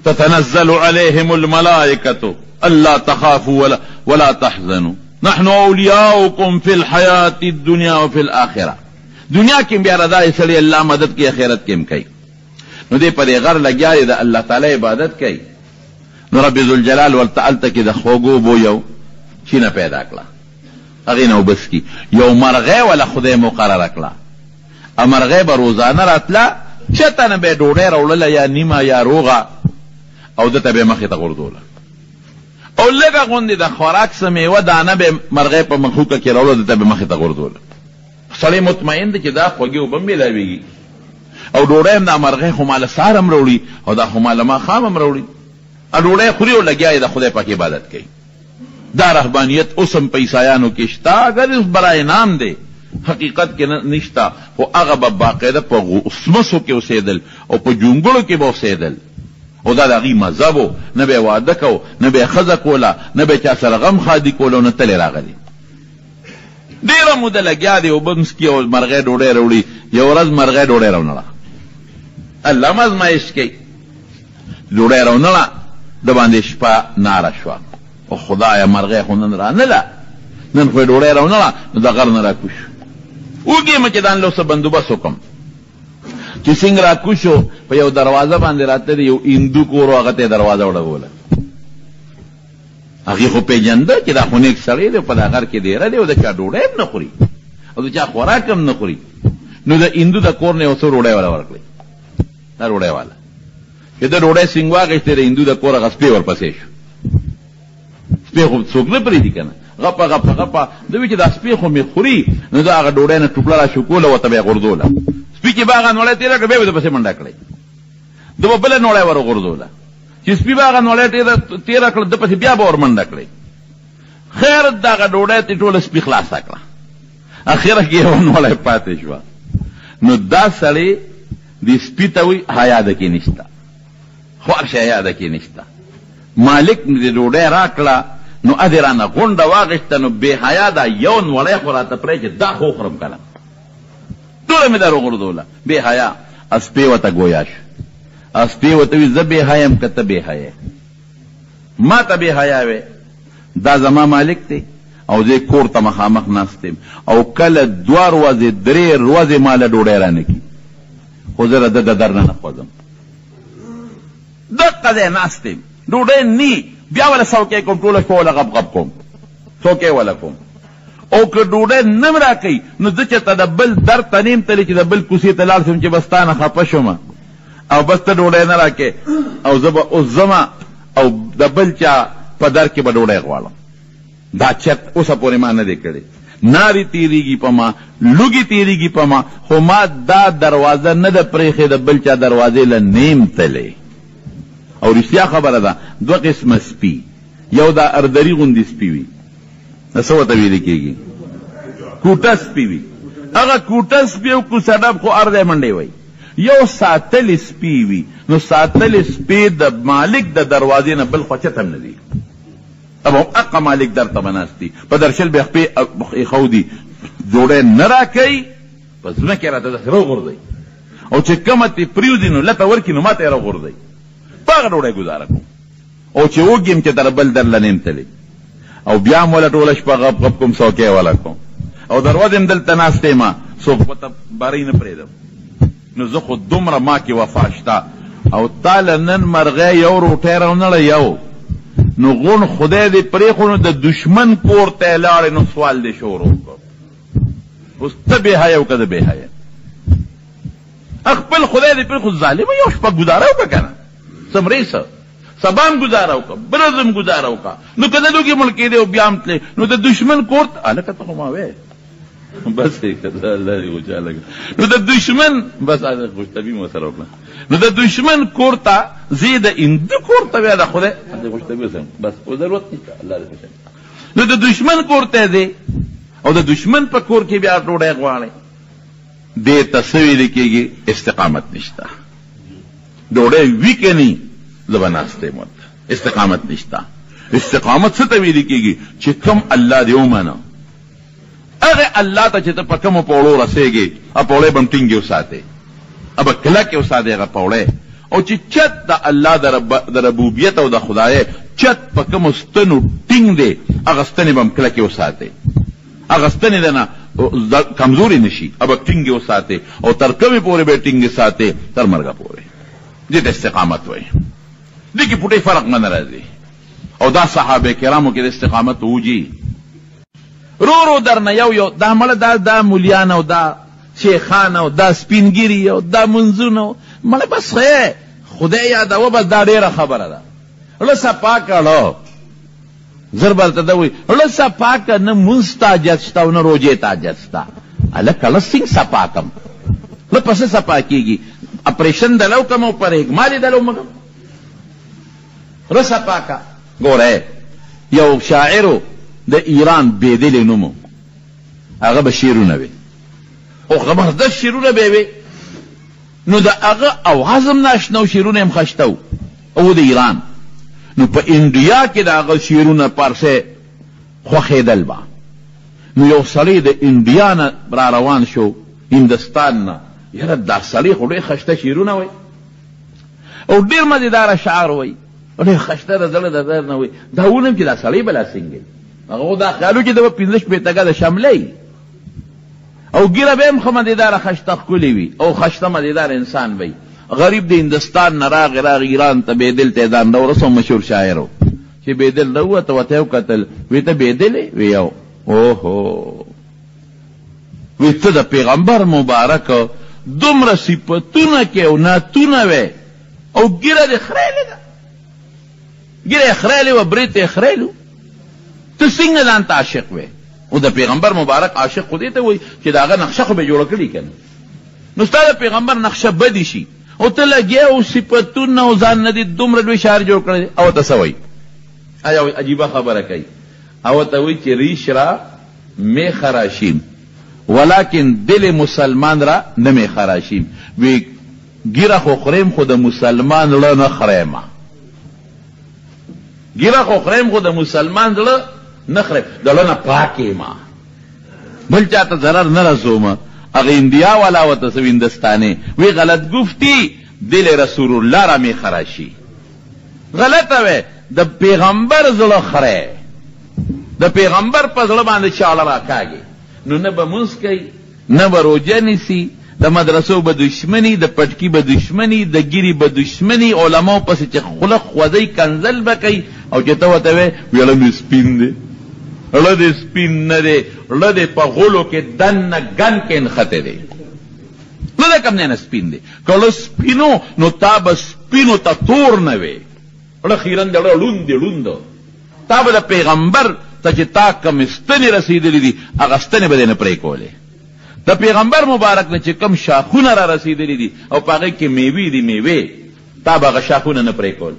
تتنزل عليهم الملائكة الا تخافوا ولا تحزنوا نحن اولیاؤکم فی الحیات الدنیا وفی الاخرہ. دنیا کی بیا رضا سړی اللہ مدد کی، آخرت کی کئی. نو دې پرې غر لګیا دی د الله تعالی عبادت کوي. نو رب ذوالجلال ولتعالى کې د خوږو بو یو چینه پیدا کړه، هغې نه وبس کی یو مرغۍ ولا خدای مقرره کړه. مرغۍ به روزانه راتله، چته نه به ډوډۍ راوړله یا نیمه یا روغه، او دته به مخې ته غورځوله، او لږه غوندې د خوراک څه میوه دانه به مرغۍ په مخوکه کې راوړله، دته به مخې ته غورځوله. سړی مطمئن دی چې دا خوږې اوبه هم میلاوېږي، او ډوډۍ هم دا مرغۍ خو ماله سهار هم راوړي او دا خو ماله ماښام هم راوړي. ډوډۍ خوري او لګیا یې د خدای پاک عبادت کوي. دا رهبانیت اوس هم په عیسایانو کې شته، اگر اوس برای نام دی، حقیقت کې نشته. خو هغه به باقاعده په اسمسو کې اوسېدل او په جونګړو کې به اوسېدل، او دا د هغې مذهب و. نه به یې واده کو، نه به یې ښځه کوله، نه به یې چا سره غم خادي کوله، او نه تلې راغلي. ډېره موده لګیا دی، اوبه مسکي او مرغۍ ډوډۍ راوړي. یو ورځ مرغۍ ډوډۍ راونړه، الله هم ازمایش کوي. ډوډۍ راونړه، د باندې شپه ناره شوه، او خدایه مرغۍ خو نن رانله، نن خو یې ډوډۍ راونړه. نو د غر نه راکوش وګېمه چې دا نن څه بندوبست وکړم. چې څنګه راکوشو، په یو دروازه باندې راته دی یو هندو کور و، هغه ته یې دروازه وډبوله. هغې خو پېژنده چې دا خو نیک سړی دی، په دا غر کې دیره دی، او د چا ډوډۍ هم نه خوري او د چا خوراک هم نه خوري. نو د هندو د کور نه یو څه ډوډۍ والا ورکړئ. دا ډوډۍ والا چې د ډوډۍ سینګ واخېستې، د هندو د کور هغه سپی ورپسې شو. سپی خو څوک نه پرېږدي که نه، غپه غپه غپه د وی چې دا سپی خو مې خوري. نو دا هغه ډوډۍ نه ټوکړه را شوکوله، ورته به یې غورځوله. سپي چې به هغه نوړی تېره کړه، بیا به د پسې منډه کړی، ده به بله نوړی ور وغورځوله. چې سپي به هغه نوړی تېره کړه، ده پسې بیا به ور منډه کړی. خیر دغه ډوډۍ ته ټوله سپي خلاصه کړه، اخره کې یوه نوړی پاتې شوه. نو دا سړی دې سپي ته وایي حیا ده کې نشته، خوار شي حیا ده کې نشته. مالک مې دې ډوډۍ راکړه، نو ادې رانه غونډه واغېسته، نو بې حیا ده یو نوړی خو راته پرې چې دا خو خورم که نه، ټوله مې در وغورځوله. بې حیا سپی ورته ګویا شو. سپی ورته وایي زه بې حیا یم که ته بې حیا یې؟ ما ته بې حیا وې، دا زما مالک دی او زه کور ته مخامخ ناست یم، او کله 2 ورځې 3 ورځې ماله ډوډۍ رانه کي، خو زه د در نه خوځم. دقه ځای ناست یم، ډوډۍ نی، بیا وله څوکۍ کوم، ټوله شپه وله غب غب کوم، څوکۍ وله کوم. او که ډوډۍ نه م راکوي، نو زه چېرته د بل در ته نیم تللی چې د بل کوڅې ته لاړ شم چې بس تا نه خفه شومه، او بس ته ډوډۍ نه راکې، او زه به اوس ځمه او د بل چا په در کې به ډوډۍ غواړم. دا چرت اوسه پورې ما نه دی کړی. نارې تېرېږي په ما، لوږې تېرېږي په ما، خو ما دا دروازه نه ده پرېښې د بل چا دروازې له نیم تلی. او رښتیا خبره ده، 2 قسمه سپي، یو دا اردري غوندې سپي وي، څه ورته ویل کېږي، کوټه سپي وي. هغه کوټه سپي او کوڅه ډب خو هر ځای منډې وایي. یو ساتلې سپي وي، نو ساتلې سپي د مالک د دروازې نه بل خوا چته هم نه دی. اب هم حقه مالک در ته به ناست دي، په درشل به خپې ایښودي، ډوډۍ نه راکوي، په ځمکې راته داسې راوغورځوي، او چې کومه ترې پرېوځي نو لته ورکړي، نو ما ته یې راوغورځوي، په هغه ډوډۍ ګزاره کوم. او چې وږي یم چې در بل در له نیم تللی، او بیا م وله ټوله شپه غپ غپ کوم، څوکۍ وله کوم، او دروازې م دلته ناست یم، څوک ورته بارۍ نه پرېږدم. نو زه خو دومره ما کې وفا شته، او تا له نن مرغۍ یو روټۍ راونړه یو، نو غون خدای دې پرېښو، نو د دشمن کور ته یې لاړې، نو سوال دې شروع کړ. اوس ته بې حیا او که زه بې حیا؟ خپل خدای دې پرېښو، ظالمه یو شپه ګزاره وکړه که نه، څمرې څه سبا هم ګزاره وکړه، بله ورځ هم ګزاره وکړه. نو که د لوږې مړ کېدې او بیا هم تلې، نو د دشمن کور ته هلکه ته خو ما وې بس یې که الله دې خوشحاله کړه. نو د دشمن بس خوشطبي مو سره وکړه، نو د دشمن کور ته ځې، د هندو کور ته بیا د خدای خوشطبي وسم، بس او ضرورت نشته، الله دې خوشحاله. نو د دشمن کور ته ځې، او د دشمن په کور کې بیا ډوډۍ غواړې، دې ته څه ویل کېږي؟ استقامت نشته. ډوډۍ وي که نه، زه به ناست یم، استقامت نشته. استقامت څه ته ویل کېږي؟ چې کوم الله دې ومنه، هغه الله ته چې ته په کومو پوړو رسېږې، هغه پوړی به هم ټینګې وساتې، هغه به کلکې وساتې هغه پوړی، او چې چت د الله د ربوبیت او د خدای چت په کومو ستنو ټینګ دی هغه ستنې به هم کلکې وساتئ، هغه ستنې ده نه کمزوري نشي، اب ټینګې وساتئ او تر کومې پورې به ټینګې ساتئ؟ تر مرګه پورې. دې ته استقامت وایي. دې کې پټې فرق نه راځي. او دا صحابه کرامو کې د استقامت وجي رو درنه یو دا مړه دا مولیان او دا شیخان او دا سپینګیری او دا منځونه مړه بس خې خدای یادوه بس دا ډېره خبره ده. له صفا کړه زر برته ده وایي له صفا که نه مونځ ته حاجت شته او نه روجې ته حاجت شته. هلکه له څنګه صفا کړم؟ له پسې صفا کېږي؟ اپریشن دلو کم او پر اګمالې دلو مګم له صفا که. ګوره یو شاعرو د ایران بیدلې نومو هغه به شعرونه وي او زبردست شعرونه به وي، نو د هغه اواز هم ناشنا او شعرونه هم ښایسته و او د ایران. نو په انډیا کې د هغه شعرونه پارسه خوښېدل به. نو یو سړی د انډیا نه را روان شو هندوستان نه، یاره دا سړی خو ډېر ښایسته شعرونه وایي او ډېر مزېداره شعر وایي، ډېر ښایسته د زړه د در نه وایي. دا ونم چې دا سړی به لا څنګه هغه دا خیالو چې د به 15 شپېته ګزه شملی او ګیره به هم ښه مزېداره ښایسته ښکلې وي او ښایسته مزېدار انسان به وي. غریب د هندوستان نه راغی ایران ته بیدل ته ځان راورسو، مشهور شاعر و چې بیدل راووته ورته یې وکتل وی ته بیدلې؟ وی یو اوهو وی ته د پیغمبر مبارک دومره صفتونه کې او نعتونه وی او ګیره دې خریلې ده، ګیره یې خریلې وه، برېت یې خریلو، ته څنګه ځان ته عاشق وی؟ او د پیغمبر مبارک عاشق خو دې ته وایي چې د هغه نقشه خو به جوړه کړي که نه. نو ستا د پیغمبر نقشه بدې شي او ته لګیا او صفتونه او ځان نه دې دومره لوی شاعر جوړ کړی، او ته څه وایي؟ ایا عجیبه خبره کوي. او ته وایي چې ریش را می خراشیم ولیکن دل مسلمان را نمی خراشیم. وی ګیره خو خوریم خو د مسلمان زړه نه خوریم، ګیره خو خوریم خو د مسلمان زړه نه خوریم، د زړه نه پاک یم، بل چا ته ضرر نه رسوم. هغه انډیا والا ورته څه هندوستاني وی غلط گفتی دل رسول الله را می خراشي. غلطه وی د پیغمبر زړه خره، د پیغمبر په زړه باندې چاړه راکاږي. نو نه به مونځ کوي نه به روژه نیسي، د مدرسو به دشمني، د پټکي به دشمني، د ګیري به دشمني، علماو پسې چې خوله خوځئ کنزل به کوي. او چې ته ورته وی ویړه مې سپین دی، ړه دې سپین نه دی، ړه دې په غولو کې دننه ګن کې نښتی دی، ړه د کوم ځای نه سپین دی؟ که ړه سپینو نو تا به سپینو ته تور نه وې، ړه خیرن دی، ړه ړوند دی، ړوند تا به د پیغمبر ته چې تا کوم ستنې رسېدلې دي هغه ستنې به دې نه پرې کولې. د پیغمبر مبارک نه چې کوم شاخونه را رسېدلي دي او په هغې کې میوې دي میوې، تا به هغه شاخونه نه پرې کول.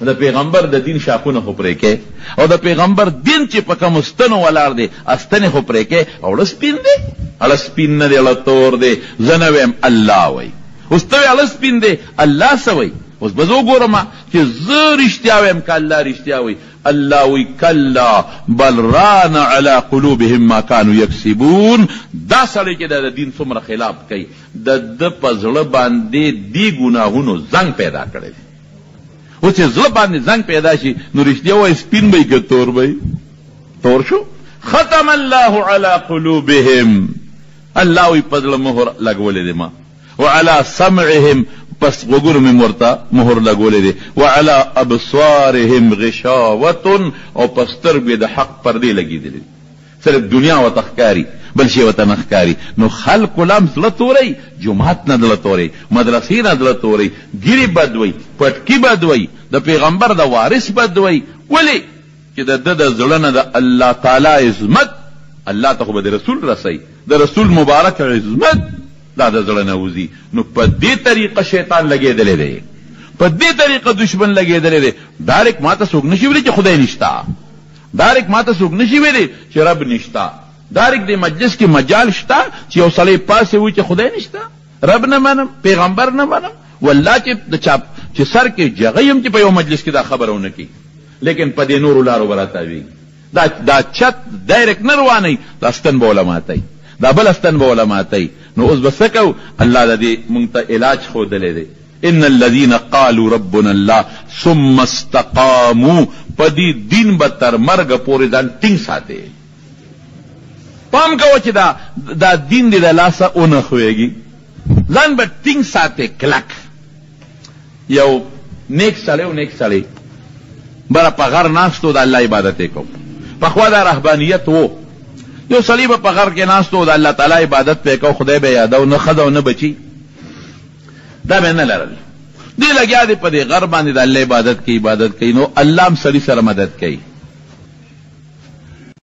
د پیغمبر د دین شاخونه خو پرې کې، او د پیغمبر دین چې په کومو ستنو ولاړ دی ستنې خو پرې کې. او ړه سپین دی؟ ړه سپین نه دی، ړه تور دی. زه نه ویم الله وایي. اوس ته وایې ړه سپین دی، الله څه وایي؟ اوس به زه وګورم چې زه رښتیا وایم که الله رښتیا وایي. الله وی کلا بل ران علی قلوبهم ما كانوا یکسبون. دا سړی چې د دین څومره خلاف کوي د ده په زړه باندې دې ګناهونو زنګ پیدا کړی دی. اوس چې زړه باندې زنګ پیدا شي نو رښتیا وایي سپین به که تور به تور شو. ختم الله علی قلوبهم، الله وی په زړه مهر لګولی دی ما، وعلى سمعهم پس وګورو مې ورته مهر لګولې دی، وعلى ابصارهم غشاوة او په سترګو د حق پردې لګېدلې، صرف دنیا ورته ښکاري بل شی ورته نه ښکاري. نو خلکو لم زړه توری، جومات نه زړه توری، مدرسې نه زړه توری، ګیرې بد وی، پټکي بد وی، د پیغمبر د وارث بد وی. ولې چې د ده د زړه نه د الله تعالی عظمت، الله ته خو به د رسول رسوي، د رسول مبارک عظمت دا د زړه نه وځي. نو په دې طریقه شیطان لګېدلی دی، په دې طریقه دشمن لګېدلی دی. ډایرکټ ما ته څوک نشي ویلی چې خدای نشته، ډایرکټ ما ته څوک نشي ویلی چې رب نشته، ډایرکټ دې مجلس کې مجال شته چې یو سړی پاسې وي چې خدای نشته، رب نه منم، پیغمبر نه منم، والله چې د چاپ چې سر کې جغه یم چې په یو مجلس کې دا خبره ونه کړي، لیکن په دې نورو لارو به راتاویږي. دا چت ډایرکټ نه روانوي، دا ستن به علماتوي، دا بل ستن به علماتوي. نو اوس به څه کوو؟ الله د دې مونږ ته علاج ښودلی دی ان الذين قالوا ربنا الله ثم استقاموا پدی دین به تر مرګ پورې ځان ټینګ ساتي. پام کوه چې دا دین دې د لاسه ونه خوېږي، ځان به ټینګ ساتي کلک. یو نیک سړی بره په غر ناستو د الله عبادت یې کو. پخوا دا رهبانیت و، یو سړی به په غر کې ناستو د الله تعالی عبادت پې کو، خدای به یادو، نه ښځه او نه بچي، دا به نه لرل. دی لګیا دی په دې غر باندې د الله عبادت کوي نو الله هم سړي سره مدد کوي.